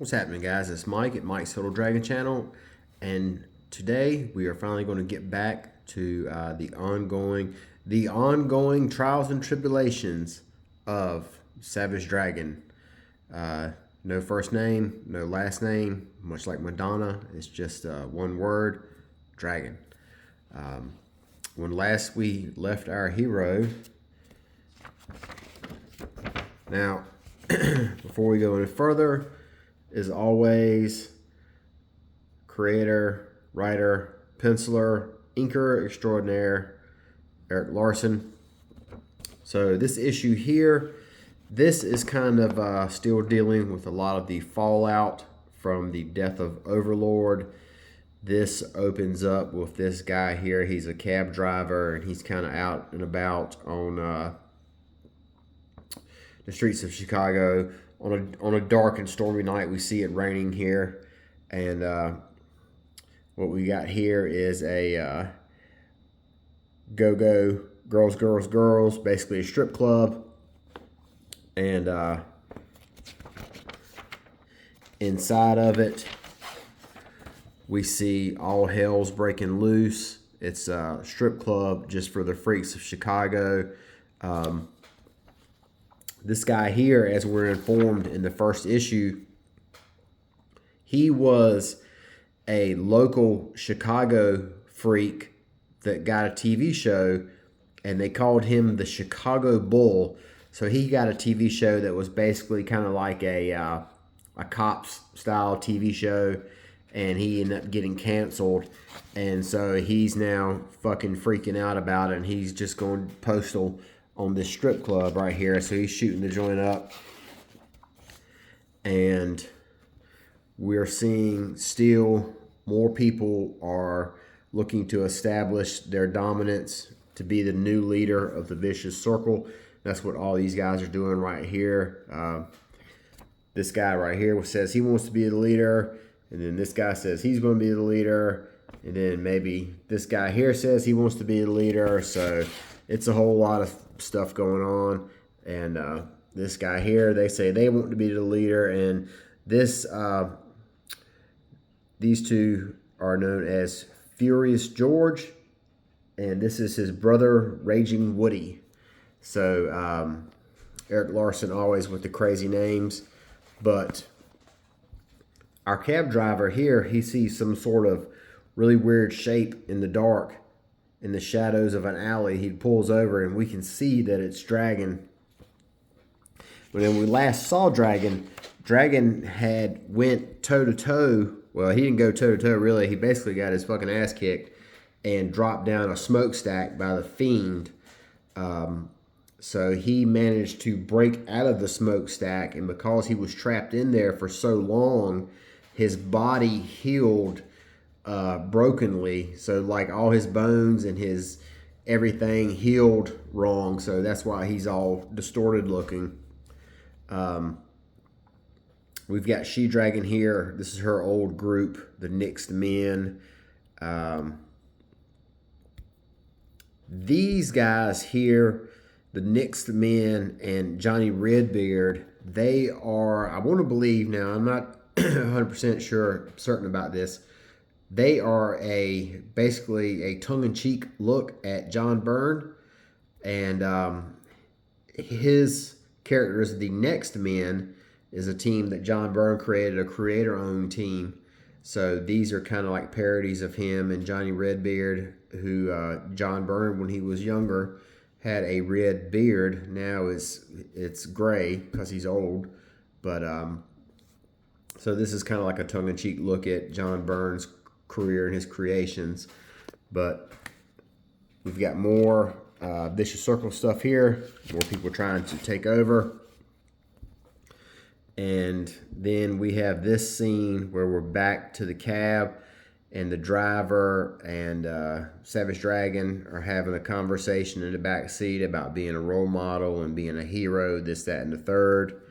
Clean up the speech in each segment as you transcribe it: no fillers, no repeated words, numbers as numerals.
What's happening, guys? It's Mike at Mike's Total Dragon Channel, and today we are finally going to get back to the ongoing trials and tribulations of Savage Dragon. No first name, no last name, much like Madonna. It's just one word, Dragon. When last we left our hero, now before we go any further, as always, creator, writer, penciler, inker extraordinaire, Erik Larsen. So this issue here, this is kind of still dealing with a lot of the fallout from the death of Overlord. This opens up with this guy here. He's a cab driver, and he's kind of out and about on the streets of Chicago. On a dark and stormy night, we see it raining here, and what we got here is a go-go girls, girls, girls, basically a strip club, and inside of it, we see all hell's breaking loose. It's a strip club just for the freaks of Chicago. This guy here, as we're informed in the first issue, he was a local Chicago freak that got a TV show, and they called him the Chicago Bull. So he got a TV show that was basically kind of like a cops style TV show, and he ended up getting canceled. And so he's now fucking freaking out about it, and he's just going postal on this strip club right here. So he's shooting the joint up, and we're seeing still more people are looking to establish their dominance to be the new leader of the Vicious Circle. That's what all these guys are doing right here. This guy right here says he wants to be the leader, and then this guy says he's going to be the leader, and then maybe this guy here says he wants to be the leader. So it's a whole lot of stuff going on, and this guy here, they say they want to be the leader, and this these two are known as Furious George, and this is his brother, Raging Woody. So Erik Larsen always with the crazy names, but our cab driver here, he sees some sort of really weird shape in the dark, in the shadows of an alley. He pulls over, and we can see that it's Dragon. When we last saw Dragon, Dragon had went toe-to-toe. Well, he didn't go toe-to-toe, really. He basically got his fucking ass kicked and dropped down a smokestack by the Fiend. So he managed to break out of the smokestack, and because he was trapped in there for so long, his body healed brokenly. So like all his bones and his everything healed wrong. So that's why he's all distorted looking. We've got She-Dragon here. This is her old group, the Nixed Men. These guys here, the Nixed Men and Johnny Redbeard, they are, I want to believe now, I'm not 100% certain about this. They are basically a tongue-in-cheek look at John Byrne, and his characters, the Next Men, is a team that John Byrne created, a creator-owned team. So these are kind of like parodies of him, and Johnny Redbeard, who John Byrne, when he was younger, had a red beard. Now it's gray because he's old, but so this is kind of like a tongue-in-cheek look at John Byrne's career and his creations. But we've got more Vicious Circle stuff here, more people trying to take over. And then we have this scene where we're back to the cab, and the driver and Savage Dragon are having a conversation in the back seat about being a role model and being a hero, this, that, and the third.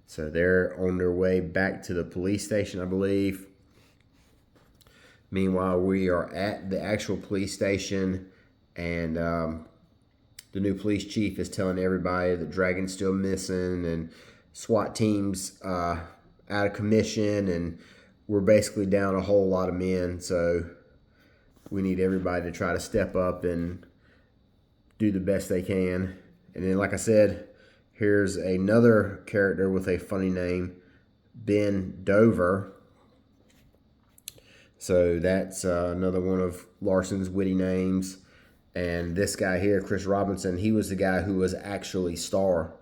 So they're on their way back to the police station, I believe. Meanwhile, we are at the actual police station, and the new police chief is telling everybody that Dragon's still missing, and SWAT teams out of commission, and we're basically down a whole lot of men. So we need everybody to try to step up and do the best they can. And then, like I said, here's another character with a funny name, Ben Dover. So that's another one of Larson's witty names. And this guy here, Chris Robinson, he was the guy who was actually Star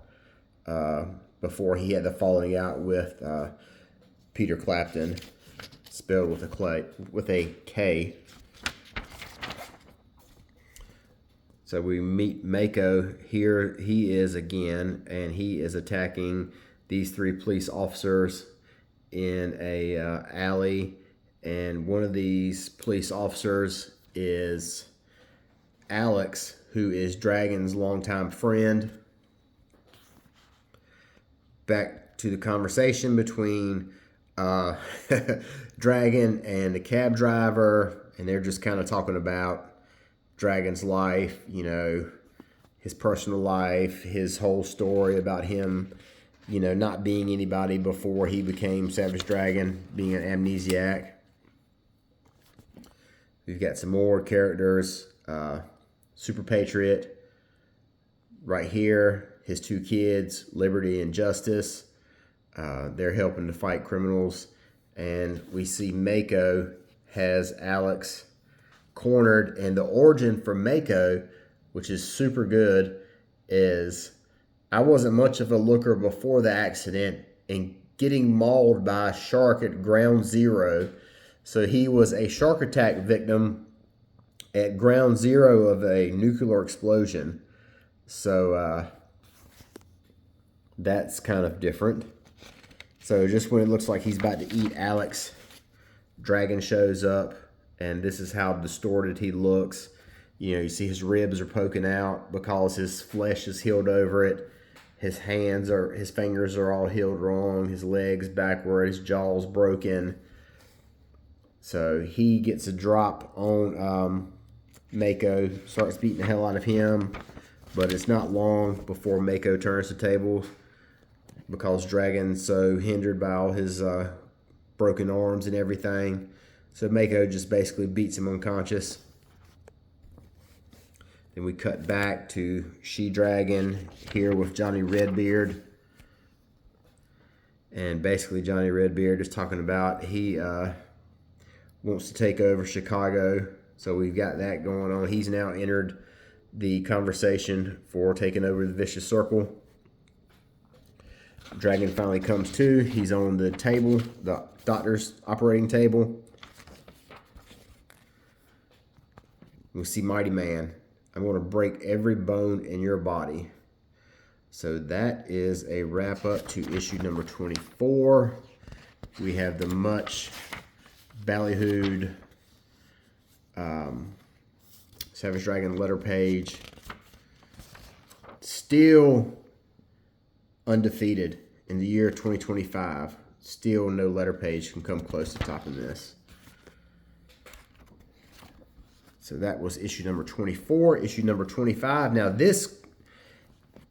before he had the falling out with Peter Clapton, spelled with a K. So we meet Mako here. He is again, and he is attacking these three police officers in a alley. And one of these police officers is Alex, who is Dragon's longtime friend. Back to the conversation between Dragon and the cab driver, and they're just kind of talking about Dragon's life, you know, his personal life, his whole story about him, you know, not being anybody before he became Savage Dragon, being an amnesiac. We've got some more characters. Super Patriot, right here, his two kids, Liberty and Justice. They're helping to fight criminals. And we see Mako has Alex cornered, and the origin for Mako, which is super good, is I wasn't much of a looker before the accident and getting mauled by a shark at ground zero. So he was a shark attack victim at ground zero of a nuclear explosion. So that's kind of different. So just when it looks like he's about to eat Alex, Dragon shows up, and this is how distorted he looks. You know, you see his ribs are poking out because his flesh is healed over it. His fingers are all healed wrong. His legs backward. His jaw's broken. So he gets a drop on Mako, starts beating the hell out of him, but it's not long before Mako turns the tables because Dragon's so hindered by all his broken arms and everything. So Mako just basically beats him unconscious. Then we cut back to She-Dragon here with Johnny Redbeard. And basically Johnny Redbeard is talking about he wants to take over Chicago. So we've got that going on. He's now entered the conversation for taking over the Vicious Circle. Dragon finally comes to. He's on the table, the doctor's operating table. We see Mighty Man. I'm going to break every bone in your body. So that is a wrap up to issue number 24. We have the much ballyhooed Savage Dragon letter page. Still undefeated in the year 2025. Still no letter page can come close to topping this. So that was issue number 24. Issue number 25. Now this,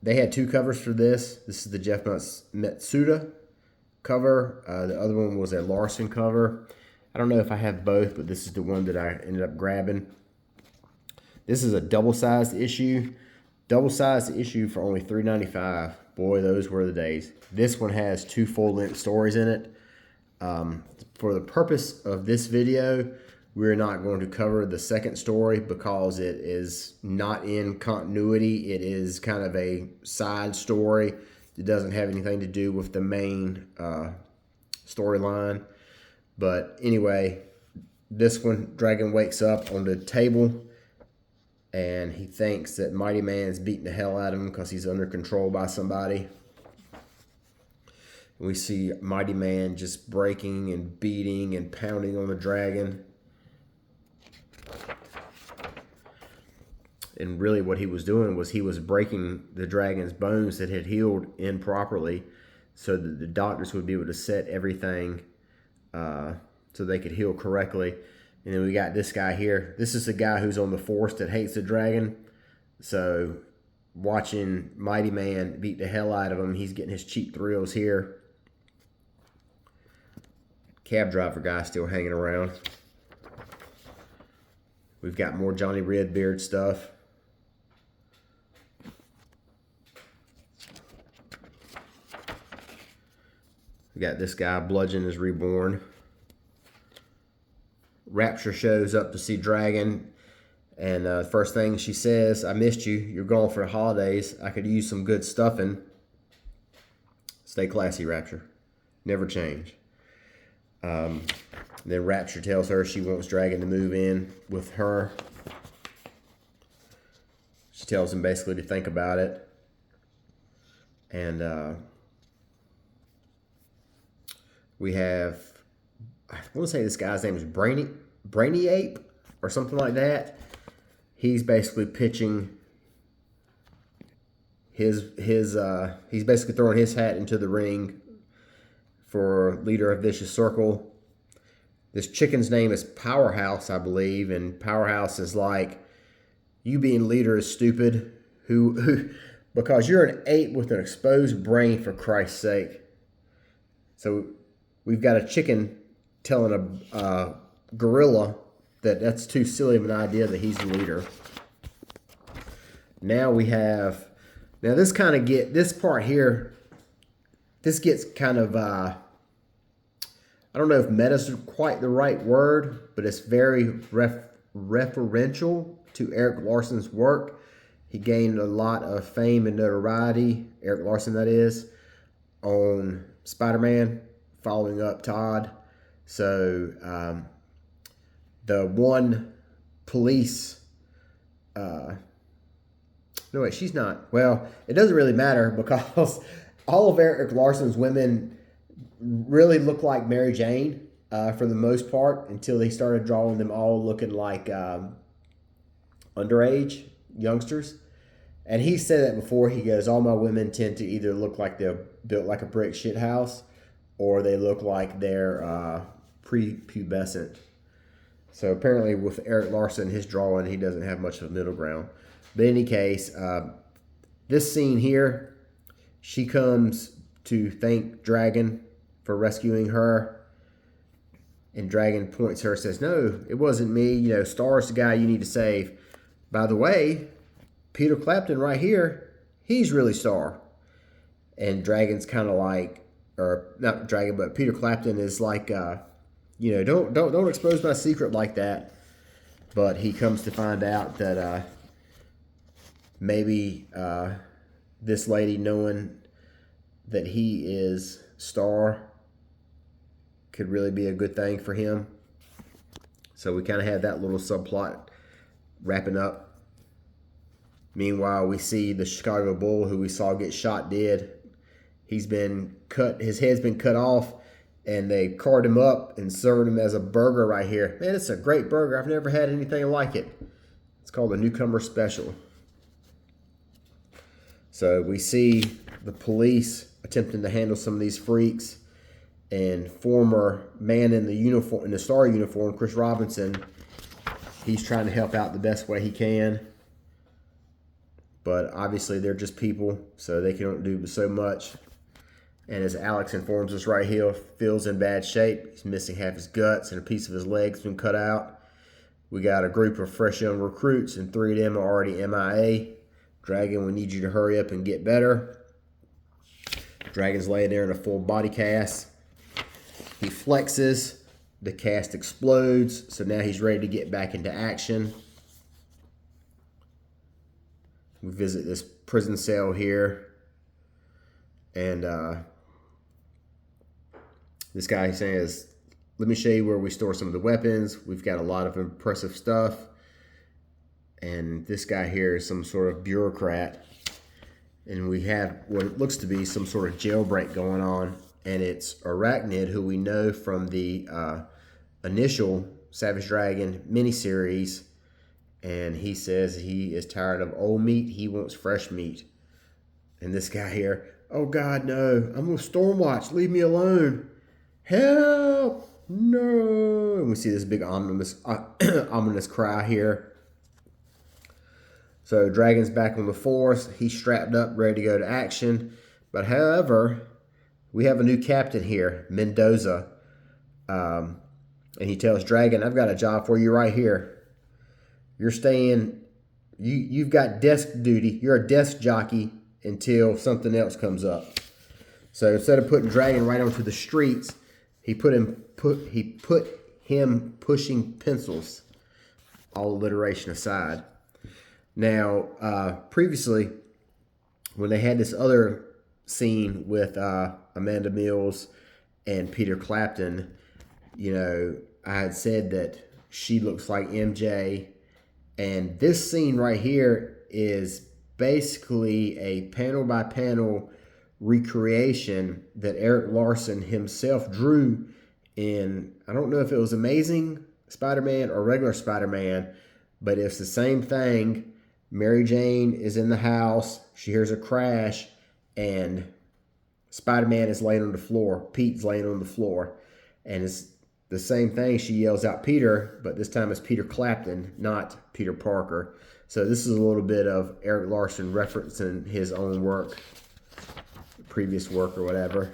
they had two covers for this. This is the Jeff Matsuda cover. The other one was a Larson cover. I don't know if I have both, but this is the one that I ended up grabbing. This is a double-sized issue. Double-sized issue for only $3.95. Boy, those were the days. This one has two full-length stories in it. For the purpose of this video, we're not going to cover the second story because it is not in continuity. It is kind of a side story. It doesn't have anything to do with the main storyline. But anyway, this one, Dragon wakes up on the table and he thinks that Mighty Man's beating the hell out of him because he's under control by somebody. We see Mighty Man just breaking and beating and pounding on the Dragon. And really what he was doing was he was breaking the Dragon's bones that had healed improperly so that the doctors would be able to set everything so they could heal correctly. And then we got this guy here. This is the guy who's on the force that hates the Dragon. So watching Mighty Man beat the hell out of him, he's getting his cheap thrills here. cab driver guy still hanging around. We've got more Johnny Redbeard stuff. We got this guy, Bludgeon is Reborn. Rapture shows up to see Dragon, and first thing she says, I missed you. You're gone for the holidays. I could use some good stuffing. Stay classy, Rapture. Never change. Then Rapture tells her she wants Dragon to move in with her. She tells him basically to think about it. And we have, I want to say this guy's name is Brainy Ape or something like that. He's basically pitching he's basically throwing his hat into the ring for leader of Vicious Circle. This chicken's name is Powerhouse, I believe, and Powerhouse is like, you being leader is stupid. Who because you're an ape with an exposed brain, for Christ's sake. So we've got a chicken telling a gorilla that that's too silly of an idea that he's the leader. Now we have, this part here, this gets kind of, I don't know if meta's quite the right word, but it's very referential to Erik Larsen's work. He gained a lot of fame and notoriety, Erik Larsen that is, on Spider-Man, following up Todd. So the one police, no wait, she's not. Well, it doesn't really matter because all of Erik Larsen's women really look like Mary Jane for the most part, until he started drawing them all looking like underage youngsters. And he said that before. He goes, all my women tend to either look like they're built like a brick shit house, or they look like they're prepubescent. So apparently with Erik Larsen, his drawing, he doesn't have much of a middle ground. But in any case, this scene here, she comes to thank Dragon for rescuing her. And Dragon points her and says, no, it wasn't me. Star's the guy you need to save. By the way, Peter Clapton right here, he's really Star. And Dragon's kind of like, or not Dragon, but Peter Clapton is like, don't expose my secret like that. But he comes to find out that maybe this lady knowing that he is Star could really be a good thing for him. So we kind of have that little subplot wrapping up. Meanwhile, we see the Chicago Bull, who we saw get shot dead. He's been cut, his head's been cut off, and they carved him up and served him as a burger right here. Man, it's a great burger. I've never had anything like it. It's called a Newcomer Special. So we see the police attempting to handle some of these freaks, and former man in the uniform, in the Star uniform, Chris Robinson, he's trying to help out the best way he can. But obviously they're just people, so they can't do so much. And as Alex informs us right here, Phil's in bad shape. He's missing half his guts and a piece of his leg's been cut out. We got a group of fresh young recruits, and 3 of them are already MIA. Dragon, we need you to hurry up and get better. Dragon's laying there in a full body cast. He flexes. The cast explodes. So now he's ready to get back into action. We visit this prison cell here. And this guy says, let me show you where we store some of the weapons. We've got a lot of impressive stuff. And this guy here is some sort of bureaucrat. And we have what looks to be some sort of jailbreak going on. And it's Arachnid, who we know from the initial Savage Dragon miniseries. And he says he is tired of old meat. He wants fresh meat. And this guy here, oh God, no. I'm going to Stormwatch. Leave me alone. Help. No. And we see this big ominous cry here. So Dragon's back on the force. He's strapped up, ready to go to action. But however, we have a new captain here, Mendoza. And he tells Dragon, I've got a job for you right here. You're staying, you've got desk duty. You're a desk jockey until something else comes up. So instead of putting Dragon right onto the streets, he put him pushing pencils, all alliteration aside. Now, previously, when they had this other scene with Amanda Mills and Peter Clapton, you know, I had said that she looks like MJ. And this scene right here is basically a panel by panel recreation that Eric Larson himself drew in, I don't know if it was Amazing Spider-Man or regular Spider-Man, but it's the same thing. Mary Jane is in the house. She hears a crash, and Spider-Man is laying on the floor. Pete's laying on the floor. And it's the same thing. She yells out Peter, but this time it's Peter Clapton, not Peter Parker. So this is a little bit of Eric Larson referencing his own work, previous work or whatever.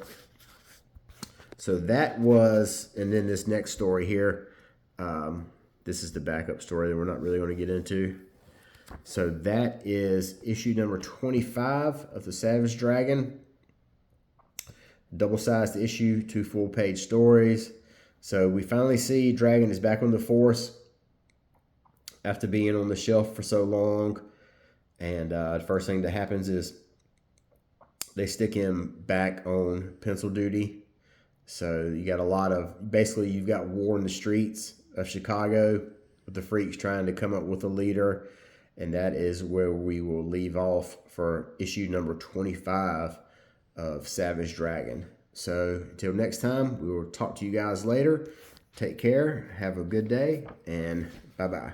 So that was, and then this next story here, this is the backup story that we're not really going to get into. So that is issue number 25 of The Savage Dragon. Double-sized issue, 2 full-page stories. So we finally see Dragon is back on the force after being on the shelf for so long. And the first thing that happens is they stick him back on pencil duty. So you got a lot of, basically you've got war in the streets of Chicago with the Freaks trying to come up with a leader. And that is where we will leave off for issue number 25 of Savage Dragon. So until next time, we will talk to you guys later. Take care, have a good day, and bye-bye.